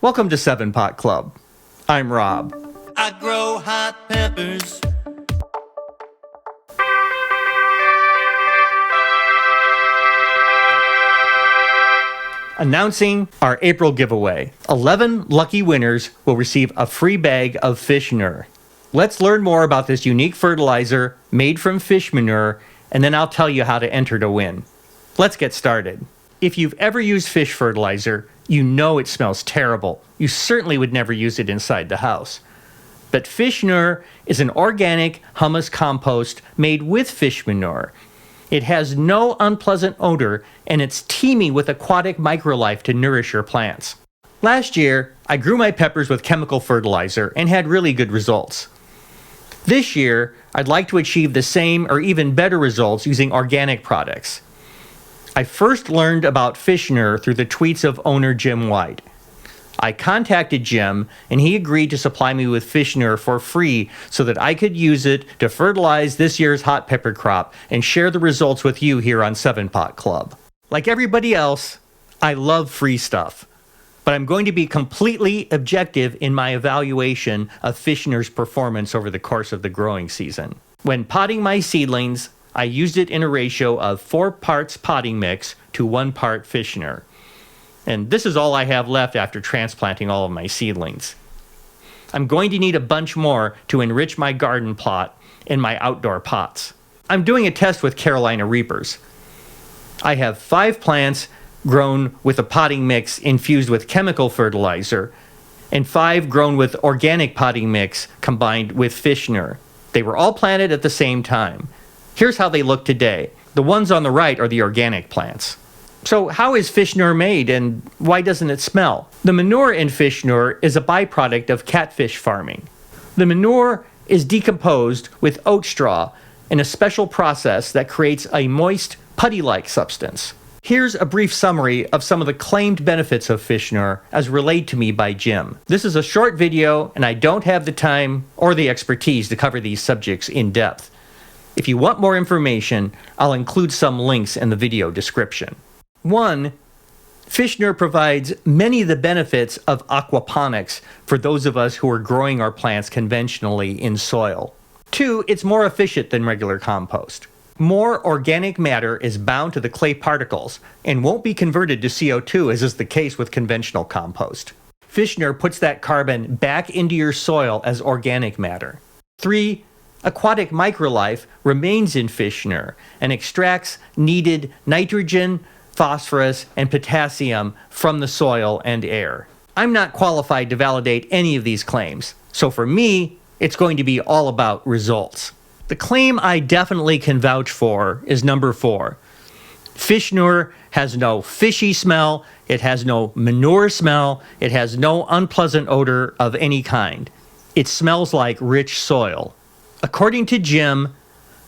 Welcome to 7 Pot Club. I'm Rob. I grow hot peppers. Announcing our April giveaway. 11 lucky winners will receive a free bag of Fishnure. Let's learn more about this unique fertilizer made from fish manure, and then I'll tell you how to enter to win. Let's get started. If you've ever used fish fertilizer, you know it smells terrible. You certainly would never use it inside the house. But Fishnure is an organic humus compost made with fish manure. It has no unpleasant odor, and it's teeming with aquatic microlife to nourish your plants. Last year, I grew my peppers with chemical fertilizer and had really good results. This year, I'd like to achieve the same or even better results using organic products. I first learned about Fishnure through the tweets of owner Jim White. I contacted Jim, and he agreed to supply me with Fishnure for free so that I could use it to fertilize this year's hot pepper crop and share the results with you here on 7 Pot Club. Like everybody else, I love free stuff, but I'm going to be completely objective in my evaluation of Fishnure's performance over the course of the growing season. When potting my seedlings, I used it in a ratio of 4 parts potting mix to 1 part Fishnure. And this is all I have left after transplanting all of my seedlings. I'm going to need a bunch more to enrich my garden plot and my outdoor pots. I'm doing a test with Carolina Reapers. I have 5 plants grown with a potting mix infused with chemical fertilizer, and 5 grown with organic potting mix combined with Fishnure. They were all planted at the same time. Here's how they look today. The ones on the right are the organic plants. So how is Fishnure made, and why doesn't it smell? The manure in Fishnure is a byproduct of catfish farming. The manure is decomposed with oat straw in a special process that creates a moist, putty-like substance. Here's a brief summary of some of the claimed benefits of Fishnure as relayed to me by Jim. This is a short video, and I don't have the time or the expertise to cover these subjects in depth. If you want more information, I'll include some links in the video description. 1. Fishnure provides many of the benefits of aquaponics for those of us who are growing our plants conventionally in soil. 2. It's more efficient than regular compost. More organic matter is bound to the clay particles and won't be converted to CO2 as is the case with conventional compost. Fishnure puts that carbon back into your soil as organic matter. 3. Aquatic microlife remains in Fishnure and extracts needed nitrogen, phosphorus, and potassium from the soil and air. I'm not qualified to validate any of these claims, so for me, it's going to be all about results. The claim I definitely can vouch for is number 4. Fishnure has no fishy smell, it has no manure smell, it has no unpleasant odor of any kind. It smells like rich soil. According to Jim,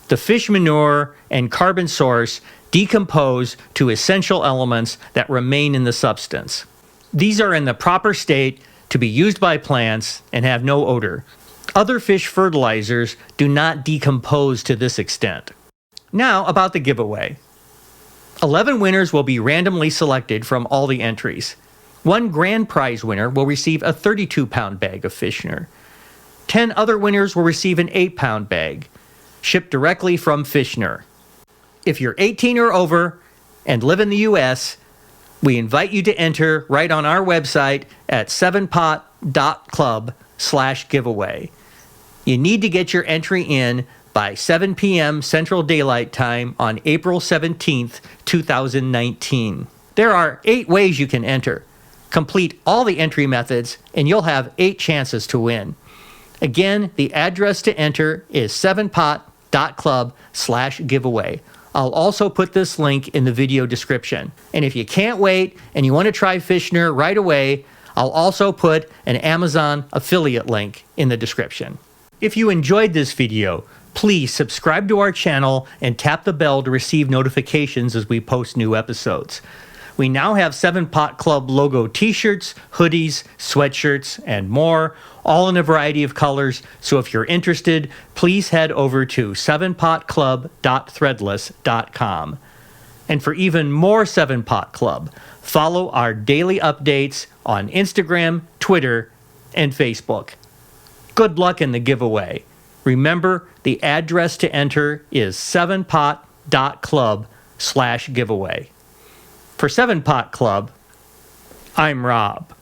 the fish manure and carbon source decompose to essential elements that remain in the substance. These are in the proper state to be used by plants and have no odor. Other fish fertilizers do not decompose to this extent. Now about the giveaway. 11 winners will be randomly selected from all the entries. 1 grand prize winner will receive a 32-pound bag of Fishnure. 10 other winners will receive an 8-pound bag, shipped directly from Fishnure. If you're 18 or over and live in the U.S., we invite you to enter right on our website at 7pot.club/giveaway. You need to get your entry in by 7 p.m. Central Daylight Time on April 17th, 2019. There are 8 ways you can enter. Complete all the entry methods and you'll have 8 chances to win. Again, the address to enter is 7pot.club/giveaway. I'll also put this link in the video description. And if you can't wait and you want to try Fishnure right away, I'll also put an Amazon affiliate link in the description. If you enjoyed this video, please subscribe to our channel and tap the bell to receive notifications as we post new episodes. We now have 7 Pot Club logo t-shirts, hoodies, sweatshirts, and more, all in a variety of colors. So if you're interested, please head over to 7potclub.threadless.com. And for even more 7 Pot Club, follow our daily updates on Instagram, Twitter, and Facebook. Good luck in the giveaway. Remember, the address to enter is 7pot.club/giveaway. For 7 Pot Club, I'm Rob.